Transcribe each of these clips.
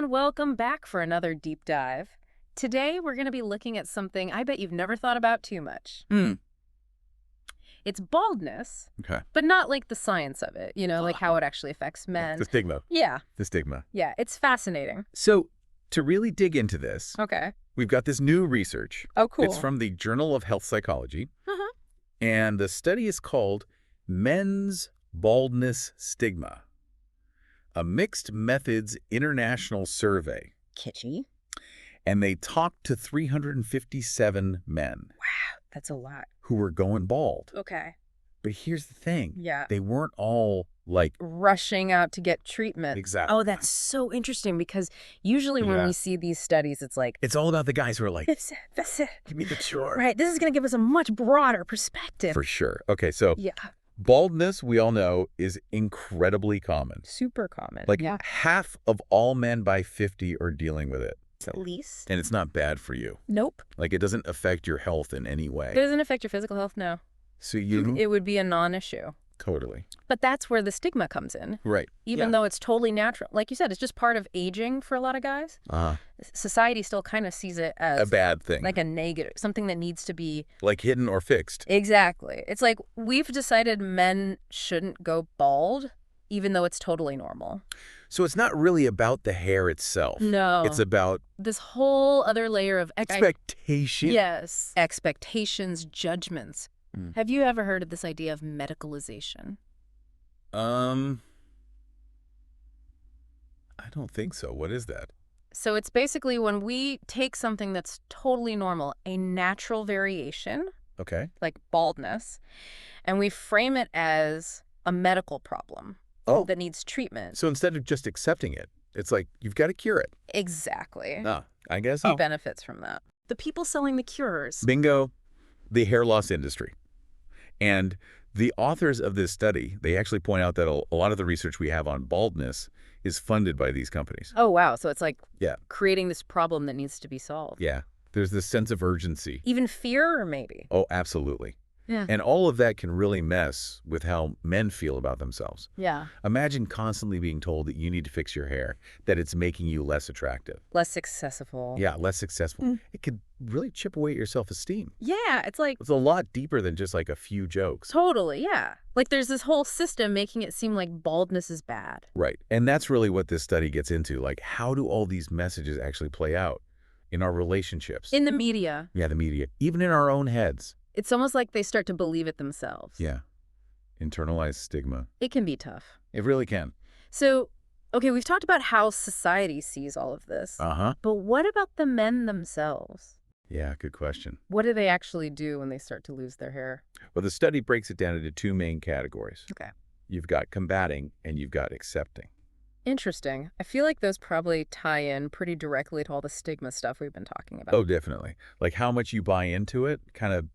everyone, welcome back for another deep dive. Today we're going to be looking at something I bet you've never thought about too much. It's baldness, Okay. but not like the science of it, like how it actually affects men. The stigma. Yeah, The stigma. yeah, it's fascinating. So, to really dig into this, Okay. we've got this new research. Oh, cool. It's from the Journal of Health Psychology, Uh-huh. and the study is called Men's Baldness Stigma, a Mixed Methods International Survey. Kitschy. And they talked to 357 men Wow, that's a lot. who were going bald. Okay. But here's the thing. Yeah. They weren't all like... Rushing out to get treatment. Exactly. Oh, that's so interesting because usually when Yeah. we see these studies, it's like, It's all about the guys who are like, that's it. give me the cure. Right, this is going to give us a much broader perspective. For sure. Okay, so Yeah. baldness, we all know, is incredibly common. Super common. Like yeah. half of all men by 50 are dealing with it. At least. And it's not bad for you. Nope. Like it doesn't affect your health in any It way. doesn't affect your physical health, no. So you... It would be a non-issue. Totally. But that's where the stigma comes in. Right. Even though it's totally natural. Like you said, it's just part of aging for a lot of guys. Society still kind of sees it as a bad thing. like a negative, something that needs to be... Like hidden or fixed. Exactly. It's like we've decided men shouldn't go bald, even though it's totally normal. So it's not really about the hair itself. No. It's about... this whole other layer of... expectation. Yes. Expectations, judgments. Have you ever heard of this idea of medicalization? I don't think so. What is that? So it's basically when we take something that's totally normal, a natural variation, Okay. like baldness, and we frame it as a medical problem that needs treatment. So instead of just accepting it, it's like, you've got to cure it. Exactly. I guess. He benefits from that. The people selling the cures. Bingo. The hair loss industry. And the authors of this study, they actually point out that a lot of the research we have on baldness is funded by these companies. Oh, wow. So it's like Yeah. creating this problem that needs to be solved. Yeah. There's this sense of urgency. Even fear, or maybe? Oh, absolutely. Yeah. And all of that can really mess with how men feel about themselves. Yeah. Imagine constantly being told that you need to fix your hair, that it's making you less attractive. Less successful. Yeah, less successful. It could really chip away at your self-esteem. Yeah, it's like... It's a lot deeper than just like a few jokes. Totally, yeah. Like there's this whole system making it seem like baldness is bad. Right. And that's really what this study gets into. Like, how do all these messages actually play out in our relationships? In the media. Yeah, the media. Even in our own heads. It's almost like they start to believe it themselves. Yeah. Internalized stigma. It can be tough. It really can. So, okay, we've talked about how society sees all of this. Uh-huh. But what about the men themselves? Yeah, good question. What do they actually do when they start to lose their hair? Well, the study breaks it down into two main categories. Okay. You've got combating and you've got accepting. Interesting. I feel like those probably tie in pretty directly to all the stigma stuff we've been talking about. Oh, definitely. Like how much you buy into it kind of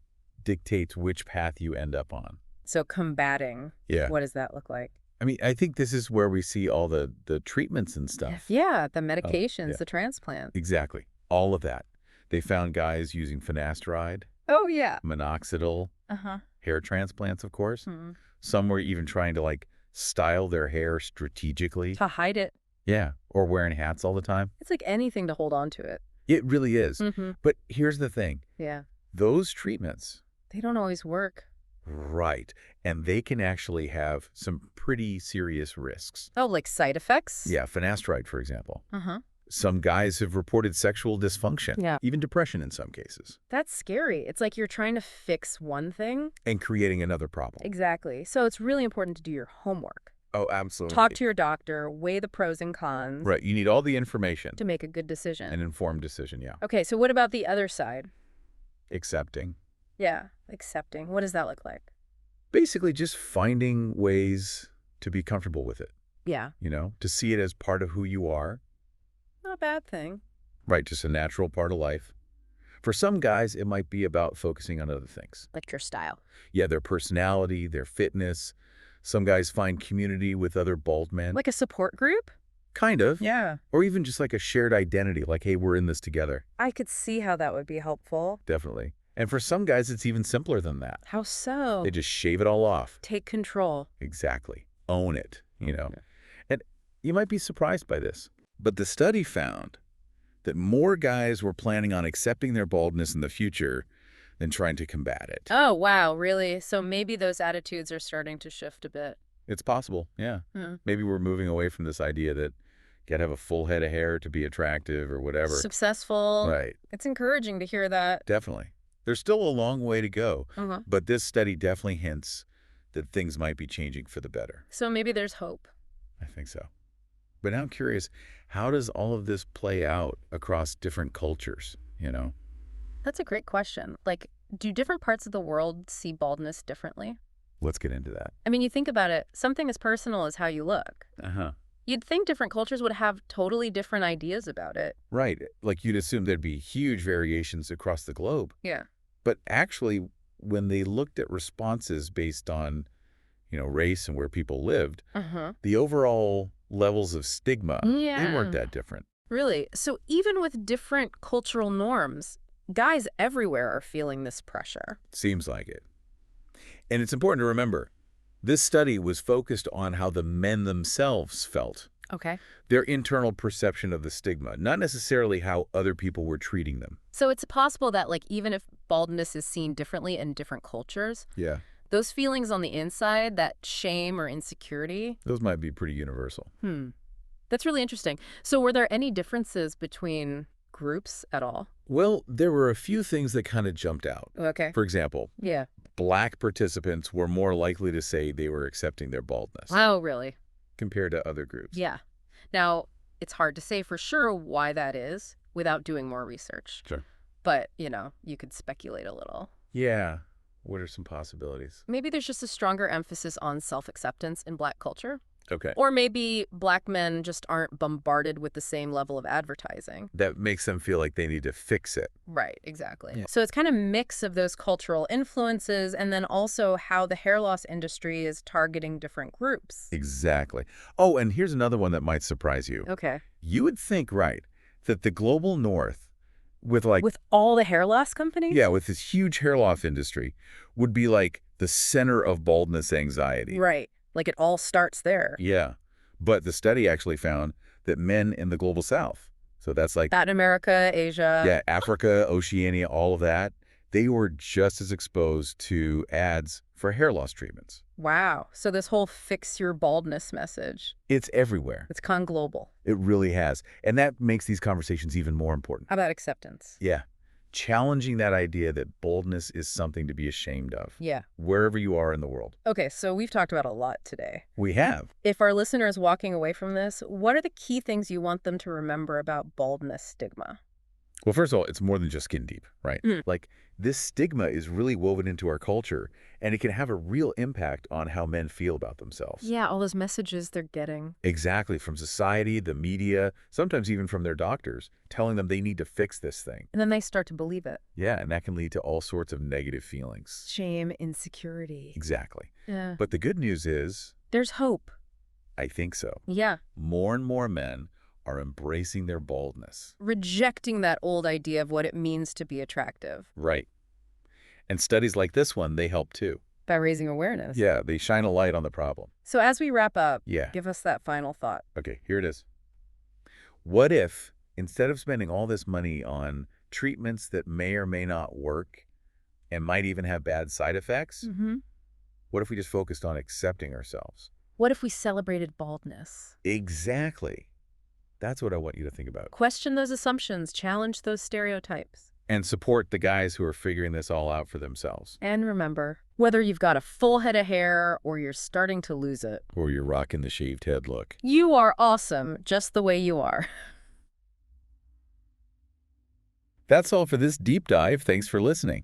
dictates which path you end up on. So combating. Yeah. What does that look like? I mean, I think this is where we see all the treatments and stuff. Yeah, the medications, yeah. the transplants. Exactly. All of that. They found guys using finasteride, Oh, yeah. minoxidil, Uh-huh. hair transplants, of course. Hmm. Some were even trying to like style their hair strategically. To hide it. Yeah. Or wearing hats all the time. It's like anything to hold on to it. It really is. Mm-hmm. But here's the thing. Yeah. Those treatments... They don't always work. Right. And they can actually have some pretty serious risks. Oh, like side effects? Yeah, finasteride, for example. Uh-huh. Some guys have reported sexual dysfunction, Yeah. even depression in some cases, That's scary. It's like you're trying to fix one thing. and creating another problem. Exactly. So it's really important to do your homework. Oh, absolutely. Talk to your doctor, weigh the pros and cons Right. You need all the information, to make a good decision. an informed decision, yeah. Okay, so what about the other side? Accepting. Yeah, accepting. What does that look like? Basically just finding ways to be comfortable with it, Yeah. to see it as part of who you are. Not a bad thing. Right, just a natural part of life. For some guys, it might be about focusing on other things. Like your style. Yeah, their personality, their fitness. Some guys find community with other bald men. Like a support group? Kind of. Yeah. Or even just like a shared identity, like, hey, we're in this together. I could see how that would be helpful. Definitely. And for some guys, it's even simpler than that. How so? They just shave it all off. Take control. Exactly. Own it, Yeah. And you might be surprised by this. But the study found that more guys were planning on accepting their baldness in the future than trying to combat it. Oh, wow, really? So maybe those attitudes are starting to shift a bit. It's possible, yeah. Maybe we're moving away from this idea that you gotta have a full head of hair to be attractive or whatever. Successful. Right. It's encouraging to hear that. Definitely. There's still a long way to go, but this study definitely hints that things might be changing for the better. So maybe there's hope. I think so. But now I'm curious, how does all of this play out across different cultures, you know? That's a great question. Like, do different parts of the world see baldness differently? Let's get into that. I mean, you think about it, something as personal as how you look. You'd think different cultures would have totally different ideas about it. Right. Like you'd assume there'd be huge variations across the globe. Yeah. But actually, when they looked at responses based on, race and where people lived, the overall levels of stigma, they weren't that different. Really? So even with different cultural norms, guys everywhere are feeling this pressure. Seems like it. And it's important to remember, this study was focused on how the men themselves felt. Okay. Their internal perception of the stigma, not necessarily how other people were treating them. So it's possible that, like, even if baldness is seen differently in different cultures, those feelings on the inside, that shame or insecurity, those might be pretty universal. That's really interesting. So were there any differences between groups at all? Well, there were a few things that kind of jumped out. Okay. For example, Black participants were more likely to say they were accepting their baldness. Oh, really? Compared to other groups. Yeah. Now, it's hard to say for sure why that is without doing more research. Sure. But, you could speculate a little. Yeah. What are some possibilities? Maybe there's just a stronger emphasis on self-acceptance in Black culture. Okay. Or maybe Black men just aren't bombarded with the same level of advertising. That makes them feel like they need to fix it. Right, exactly. Yeah. So it's kind of a mix of those cultural influences and then also how the hair loss industry is targeting different groups. Exactly. Oh, and here's another one that might surprise you. Okay. You would think, right, that the global north, with all the hair loss companies? Yeah, with this huge hair loss industry, would be like the center of baldness anxiety. Right. Like it all starts there. Yeah. But the study actually found that men in the global south, so that's like Latin America, Asia. Yeah, Africa, Oceania, all of that, they were just as exposed to ads for hair loss treatments. Wow. So this whole fix your baldness message. It's everywhere. It's gone global. It really has. And that makes these conversations even more important. How about acceptance? Yeah. Challenging that idea that baldness is something to be ashamed of. Yeah. Wherever you are in the world. Okay, so we've talked about a lot today. We have. If our listener is walking away from this, what are the key things you want them to remember about baldness stigma? Well, first of all, it's more than just skin deep, right? Like, this stigma is really woven into our culture, and it can have a real impact on how men feel about themselves. Yeah, all those messages they're getting. Exactly, from society, the media, sometimes even from their doctors, telling them they need to fix this thing. And then they start to believe it. Yeah, and that can lead to all sorts of negative feelings. Shame, insecurity. Exactly. Yeah. But the good news is... there's hope. I think so. Yeah. More and more men are embracing their baldness. Rejecting that old idea of what it means to be attractive. Right. And studies like this one, they help too. By raising awareness. Yeah, they shine a light on the problem. So as we wrap up, Yeah. give us that final thought. Okay, here it is. What if, instead of spending all this money on treatments that may or may not work and might even have bad side effects, what if we just focused on accepting ourselves? What if we celebrated baldness? Exactly. That's what I want you to think about. Question those assumptions, challenge those stereotypes. And support the guys who are figuring this all out for themselves. And remember, whether you've got a full head of hair or you're starting to lose it, Or you're rocking the shaved head look. you are awesome just the way you are. That's all for this deep dive. Thanks for listening.